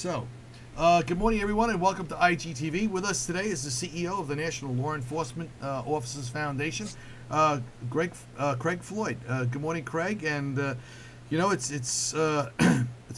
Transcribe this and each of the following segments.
So, good morning, everyone, and welcome to IGTV. With us today is the CEO of the National Law Enforcement Officers Foundation, Craig Floyd. Good morning, Craig. And it's it's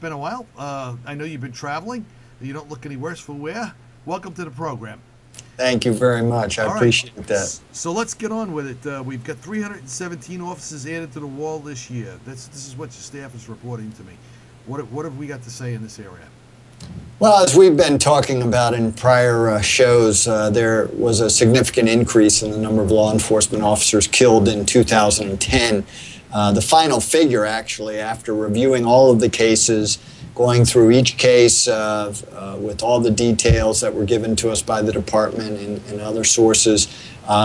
been a while. I know you've been traveling. You don't look any worse for wear. Welcome to the program. Thank you very much. I appreciate that. So let's get on with it. We've got 317 officers added to the wall this year. This is what your staff is reporting to me. What have we got to say in this area? Well, as we've been talking about in prior shows, there was a significant increase in the number of law enforcement officers killed in 2010. The final figure, actually, after reviewing all of the cases, going through each case with all the details that were given to us by the department and other sources,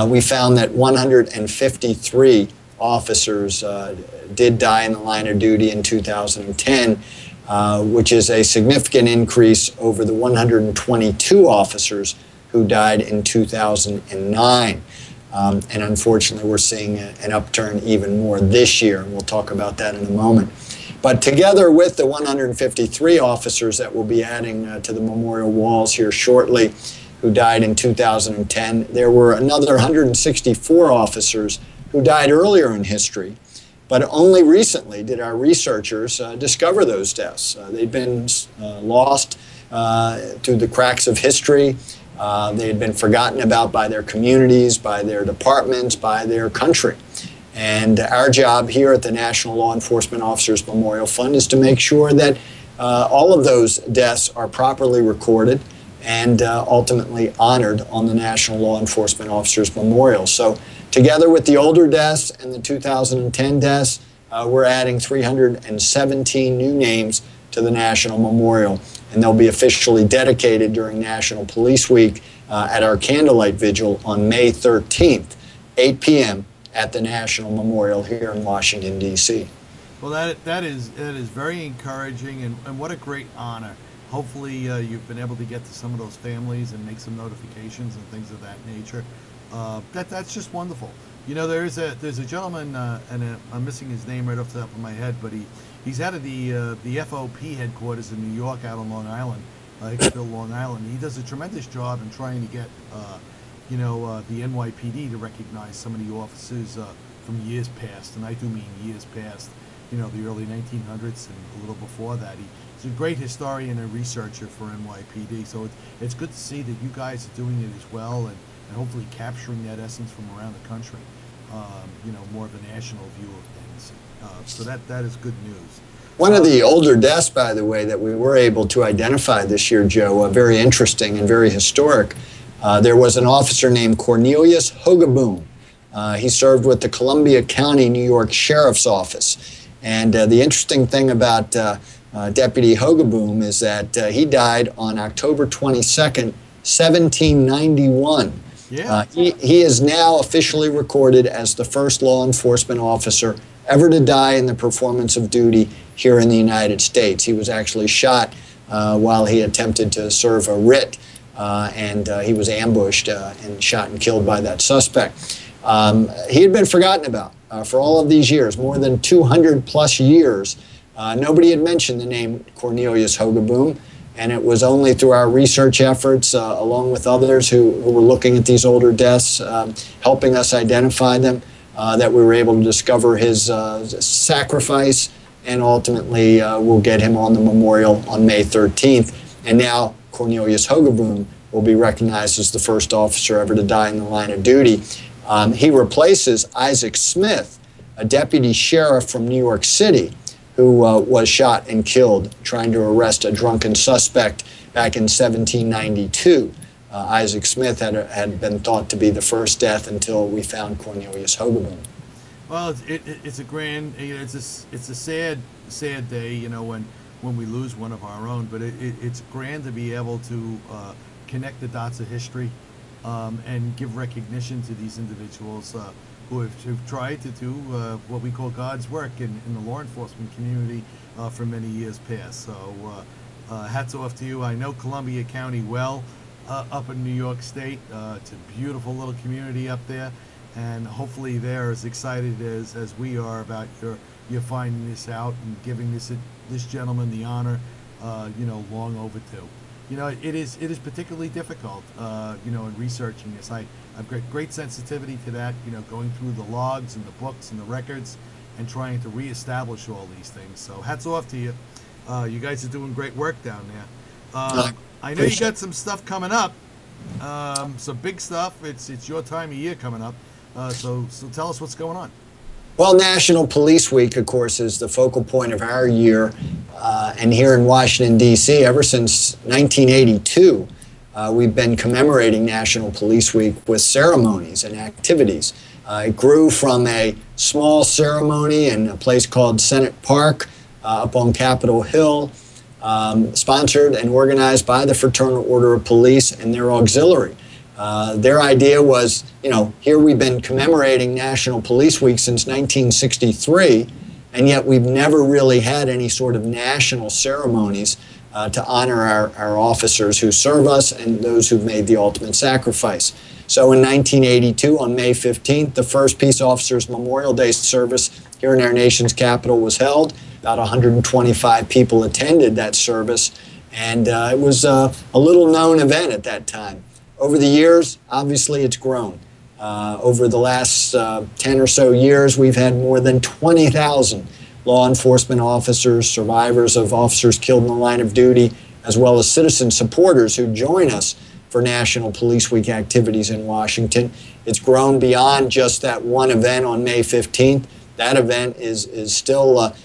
we found that 153 officers did die in the line of duty in 2010. Which is a significant increase over the 122 officers who died in 2009. And unfortunately, we're seeing an upturn even more this year, and we'll talk about that in a moment. But together with the 153 officers that we'll be adding to the memorial walls here shortly, who died in 2010, there were another 164 officers who died earlier in history. But only recently did our researchers discover those deaths. They'd been lost through the cracks of history. They had been forgotten about by their communities, by their departments, by their country. And our job here at the National Law Enforcement Officers Memorial Fund is to make sure that all of those deaths are properly recorded and ultimately honored on the National Law Enforcement Officers Memorial. So together with the older deaths and the 2010 deaths, we're adding 317 new names to the National Memorial, and they'll be officially dedicated during National Police Week at our candlelight vigil on May 13th, 8 p.m. at the National Memorial here in Washington, D.C. Well, that is very encouraging, and what a great honor. Hopefully you've been able to get to some of those families and make some notifications and things of that nature. That's just wonderful. You know, there's a gentleman, and I'm missing his name right off the top of my head, but he's out of the FOP headquarters in New York, out on Long Island, Hicksville, Long Island. He does a tremendous job in trying to get, the NYPD to recognize some of the officers from years past, and I do mean years past. You know, the early 1900s and a little before that. He's a great historian and researcher for NYPD, so it's good to see that you guys are doing it as well, and hopefully capturing that essence from around the country, more of a national view of things. So that is good news. One of the older deaths, by the way, that we were able to identify this year, Joe, very interesting and very historic. There was an officer named Cornelius Hogeboom. He served with the Columbia County, New York Sheriff's Office. And the interesting thing about Deputy Hogeboom is that he died on October 22nd, 1791. Yeah. He is now officially recorded as the first law enforcement officer ever to die in the performance of duty here in the United States. He was actually shot while he attempted to serve a writ, and he was ambushed and shot and killed by that suspect. He had been forgotten about for all of these years, more than 200 plus years. Nobody had mentioned the name Cornelius Hogeboom, and it was only through our research efforts, along with others who were looking at these older deaths, helping us identify them, that we were able to discover his sacrifice, and ultimately we'll get him on the memorial on May 13th. And now Cornelius Hogeboom will be recognized as the first officer ever to die in the line of duty. He replaces Isaac Smith, a deputy sheriff from New York City, who was shot and killed trying to arrest a drunken suspect back in 1792. Isaac Smith had been thought to be the first death until we found Cornelius Hogeboom. Well, it's a grand, it's a sad day, when we lose one of our own. But it's grand to be able to connect the dots of history. And give recognition to these individuals who've tried to do what we call God's work in the law enforcement community for many years past. So hats off to you. I know Columbia County well up in New York State. It's a beautiful little community up there, and hopefully they're as excited as we are about your finding this out and giving this gentleman the honor long overdue. It is particularly difficult, in researching this. I've got great sensitivity to that, going through the logs and the books and the records and trying to reestablish all these things. So hats off to you. You guys are doing great work down there. I know you got some stuff coming up, some big stuff. It's your time of year coming up. So tell us what's going on. Well, National Police Week, of course, is the focal point of our year. And here in Washington, D.C., ever since 1982, we've been commemorating National Police Week with ceremonies and activities. It grew from a small ceremony in a place called Senate Park up on Capitol Hill, sponsored and organized by the Fraternal Order of Police and their auxiliary. Their idea was, here we've been commemorating National Police Week since 1963, and yet we've never really had any sort of national ceremonies to honor our officers who serve us and those who've made the ultimate sacrifice. So in 1982, on May 15th, the first Peace Officers Memorial Day service here in our nation's capital was held. About 125 people attended that service, and it was a little-known event at that time. Over the years, obviously, it's grown. Over the last 10 or so years, we've had more than 20,000 law enforcement officers, survivors of officers killed in the line of duty, as well as citizen supporters who join us for National Police Week activities in Washington. It's grown beyond just that one event on May 15th. That event is still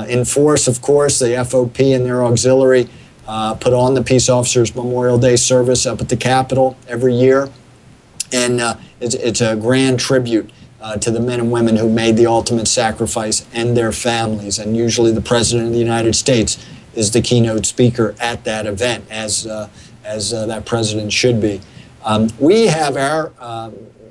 in force, of course. The FOP and their auxiliary put on the Peace Officers Memorial Day service up at the Capitol every year. And it's a grand tribute to the men and women who made the ultimate sacrifice and their families. And usually the President of the United States is the keynote speaker at that event, as that president should be. We have our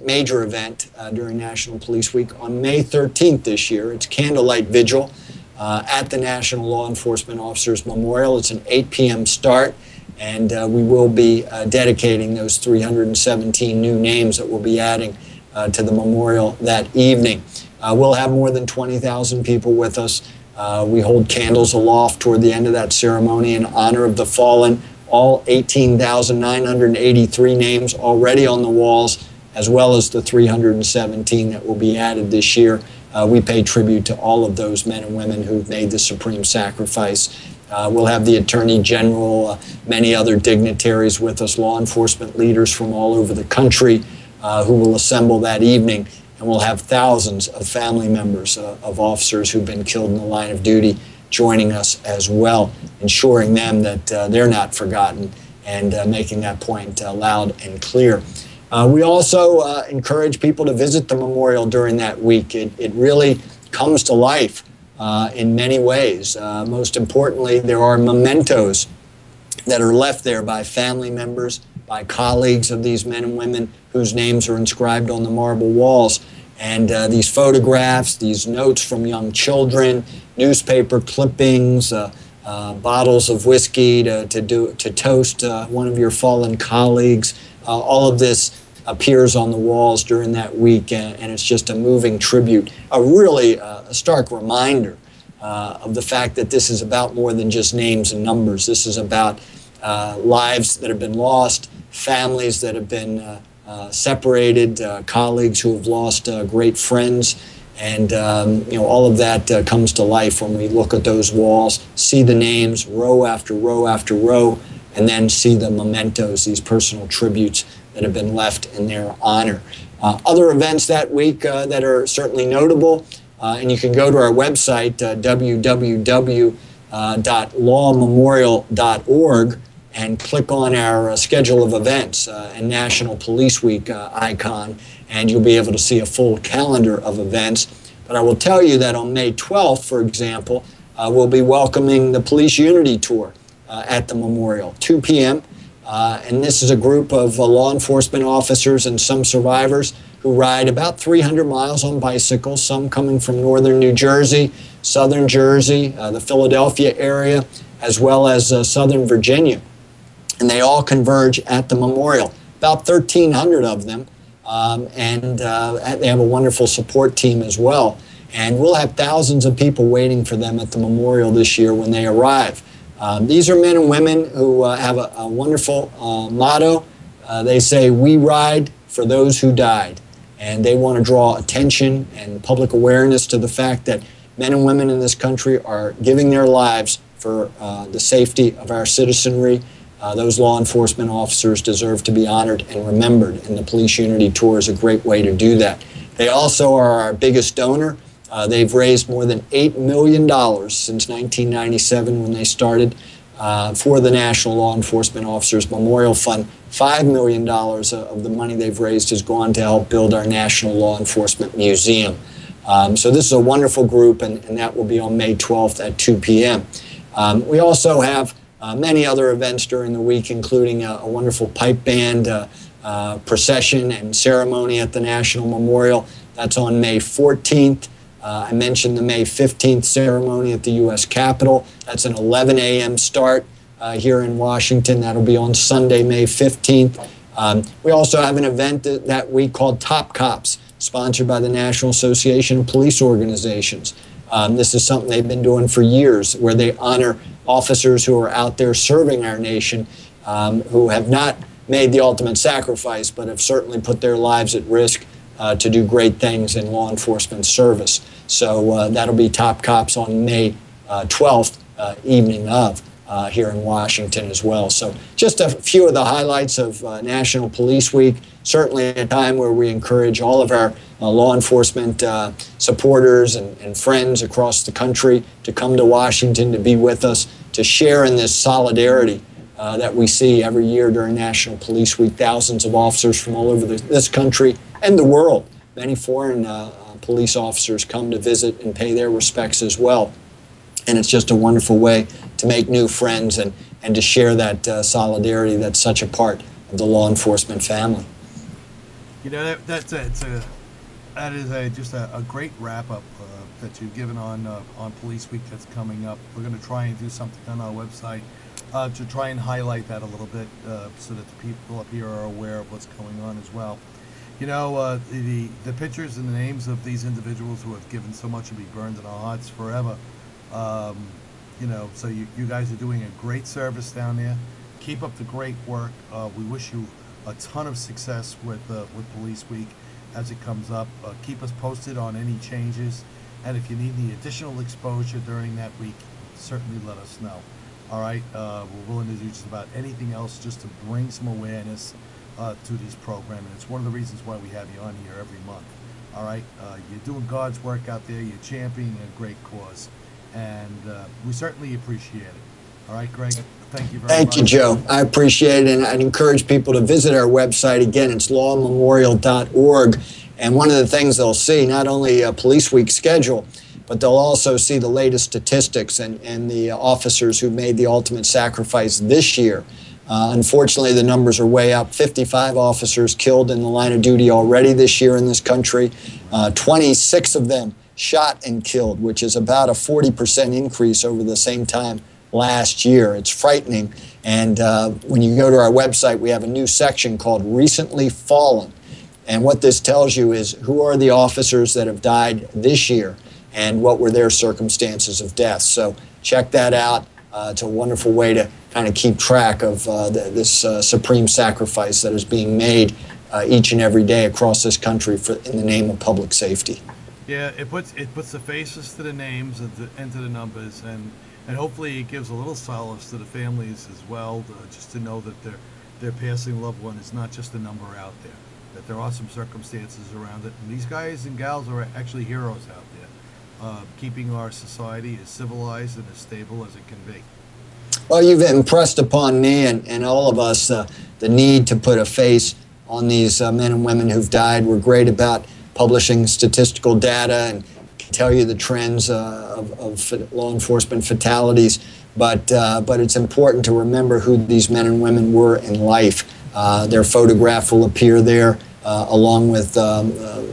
major event during National Police Week on May 13th this year. It's Candlelight Vigil at the National Law Enforcement Officers Memorial. It's an 8 p.m. start, and we will be dedicating those 317 new names that we'll be adding to the memorial that evening. We'll have more than 20,000 people with us. We hold candles aloft toward the end of that ceremony in honor of the fallen. All 18,983 names already on the walls, as well as the 317 that will be added this year. We pay tribute to all of those men and women who've made the supreme sacrifice. We'll have the Attorney General, many other dignitaries with us, law enforcement leaders from all over the country who will assemble that evening. And we'll have thousands of family members of officers who've been killed in the line of duty joining us as well, ensuring them that they're not forgotten and making that point loud and clear. We also encourage people to visit the memorial during that week. It really comes to life in many ways. Most importantly, there are mementos that are left there by family members, by colleagues of these men and women whose names are inscribed on the marble walls. And these photographs, these notes from young children, newspaper clippings, bottles of whiskey to toast one of your fallen colleagues, all of this appears on the walls during that week, and it's just a moving tribute, a stark reminder of the fact that this is about more than just names and numbers. This is about lives that have been lost, families that have been separated, colleagues who have lost great friends, and all of that comes to life when we look at those walls, see the names row after row after row, and then see the mementos, these personal tributes that have been left in their honor. Other events that week that are certainly notable, and you can go to our website, www.lawmemorial.org, and click on our schedule of events and National Police Week icon, and you'll be able to see a full calendar of events. But I will tell you that on May 12th, for example, we'll be welcoming the Police Unity Tour at the memorial, 2 p.m., and this is a group of law enforcement officers and some survivors who ride about 300 miles on bicycles, some coming from northern New Jersey, southern Jersey, the Philadelphia area, as well as southern Virginia. And they all converge at the memorial, about 1,300 of them, and they have a wonderful support team as well. And we'll have thousands of people waiting for them at the memorial this year when they arrive. These are men and women who have a wonderful motto. They say, "We ride for those who died." And they want to draw attention and public awareness to the fact that men and women in this country are giving their lives for the safety of our citizenry. Those law enforcement officers deserve to be honored and remembered, and the Police Unity Tour is a great way to do that. They also are our biggest donor. They've raised more than $8 million since 1997 when they started for the National Law Enforcement Officers Memorial Fund. $5 million of the money they've raised has gone to help build our National Law Enforcement Museum. So this is a wonderful group, and that will be on May 12th at 2 p.m. We also have many other events during the week, including a wonderful pipe band procession and ceremony at the National Memorial. That's on May 14th. I mentioned the May 15th ceremony at the U.S. Capitol. That's an 11 a.m. start here in Washington. That'll be on Sunday, May 15th. We also have an event that week called Top Cops, sponsored by the National Association of Police Organizations. This is something they've been doing for years, where they honor officers who are out there serving our nation, who have not made the ultimate sacrifice, but have certainly put their lives at risk to do great things in law enforcement service. So that'll be Top Cops on May 12th, evening of, here in Washington as well. So just a few of the highlights of National Police Week. Certainly a time where we encourage all of our law enforcement supporters and friends across the country to come to Washington to be with us, to share in this solidarity that we see every year during National Police Week. Thousands of officers from all over this country and the world. Many foreign police officers come to visit and pay their respects as well. And it's just a wonderful way to make new friends and to share that solidarity that's such a part of the law enforcement family. You know, that is just a great wrap-up that you've given on Police Week that's coming up. We're going to try and do something on our website to try and highlight that a little bit so that the people up here are aware of what's going on as well. You know, the pictures and the names of these individuals who have given so much will be burned in our hearts forever. You know, so you guys are doing a great service down there. Keep up the great work. We wish you a ton of success with Police Week as it comes up. Keep us posted on any changes, and if you need any additional exposure during that week, certainly let us know. All right, we're willing to do just about anything else just to bring some awareness to these programs. And it's one of the reasons why we have you on here every month. All right, you're doing God's work out there. You're championing a great cause, and we certainly appreciate it. All right, Greg, thank you very much. Thank you, Joe. I appreciate it, and I'd encourage people to visit our website. Again, it's lawmemorial.org, and one of the things they'll see, not only a Police Week schedule, but they'll also see the latest statistics and the officers who made the ultimate sacrifice this year. Unfortunately, the numbers are way up. 55 officers killed in the line of duty already this year in this country. 26 of them shot and killed, which is about a 40% increase over the same time last year. It's frightening. And when you go to our website, we have a new section called Recently Fallen. And what this tells you is who are the officers that have died this year and what were their circumstances of death. So check that out. It's a wonderful way to kind of keep track of this supreme sacrifice that is being made each and every day across this country in the name of public safety. Yeah, it puts the faces to the names and to the numbers, and hopefully it gives a little solace to the families as well, just to know that their passing loved one is not just a number out there, that there are some circumstances around it. And these guys and gals are actually heroes out there, keeping our society as civilized and as stable as it can be. Well, you've impressed upon me and all of us the need to put a face on these men and women who've died. We're great about publishing statistical data and can tell you the trends of law enforcement fatalities, but it's important to remember who these men and women were in life. Their photograph will appear there, along with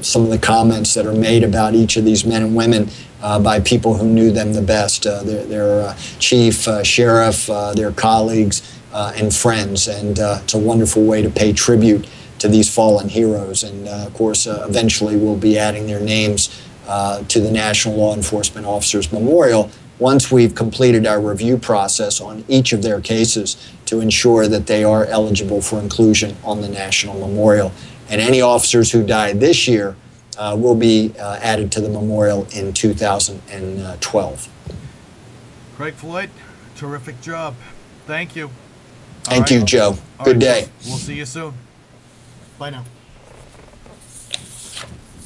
some of the comments that are made about each of these men and women by people who knew them the best, their chief, sheriff, their colleagues, and friends. And it's a wonderful way to pay tribute to these fallen heroes. And of course, eventually we'll be adding their names to the National Law Enforcement Officers Memorial once we've completed our review process on each of their cases to ensure that they are eligible for inclusion on the National Memorial. And any officers who died this year will be added to the memorial in 2012. Craig Floyd, terrific job. Thank you. Thank you, Joe. All Good right, day. We'll see you soon. Bye now.